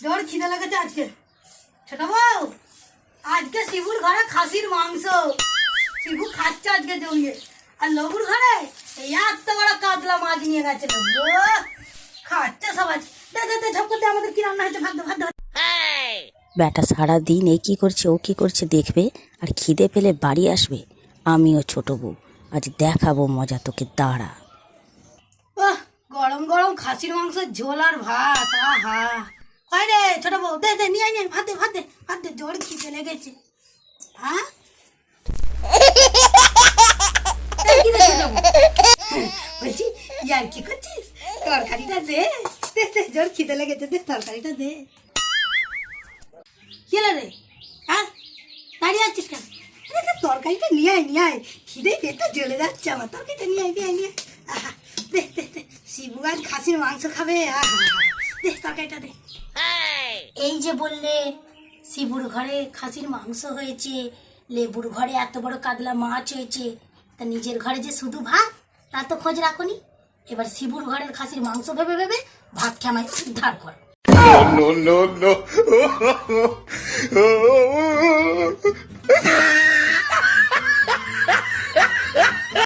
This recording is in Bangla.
জোর খিদে লেগেছে আজকে। ছোট বউ, আজকে শিবুর ঘরে খাসির মাংস। শিবু খাচ্ছে আজকে জমিয়ে। আর লবুর ঘরে এই এত বড় কাতলা মাছ নিয়ে গেছে। খাচ্ছে সবাই। দে দে দে ঝপ করতে আমাদের কি রান্না হয়েছে। ভাত দে ভাত দে। বেটা সারাদিন এ কী করছে ও কী করছে দেখবে, আর খিদে পেলে বাড়ি আসবে। আমিও ছোট বউ, আজ দেখাবো মজা তোকে, দাঁড়া। গরম গরম খাসির মাংস ঝোল আর ভাত। আহা, কয় রে ছোট বউ, দে দে নিয়ে আয়, ভাত দে ভাত দে ভাত দে। জোর খিদে লেগেছে। হ্যাঁ বলছি ইয়ার কি করছিস? তরকারিটা দে দে দে, জোর খিদে লেগেছে, দে তরকারিটা দে। কি হলো রে? হ্যাঁ দাঁড়িয়ে আছিস কেন? তরকারিটা নিয়ে আয় নিয়ে আয়, খিদে পেটটা জ্বলে যাচ্ছে আমার। তরকারিটা নিয়ে আয় নিয়ে আয় নিয়ে আয়। দে দে দে, শিবু আজ খাসির মাংস খাবে। দে তরকারিটা দে। এই যে বললে শিবুর ঘরে খাসির মাংস হয়েছে, লেবুর ঘরে এত বড় কাতলা মাছ হয়েছে, তা নিজের ঘরে যে শুধু ভাত, তা তো খোঁজ রাখুনি। এবার শিবুর ঘরের খাসির মাংস ভেবে ভেবে ভাত খেয়ে আমায় উদ্ধার কর। No, no, no.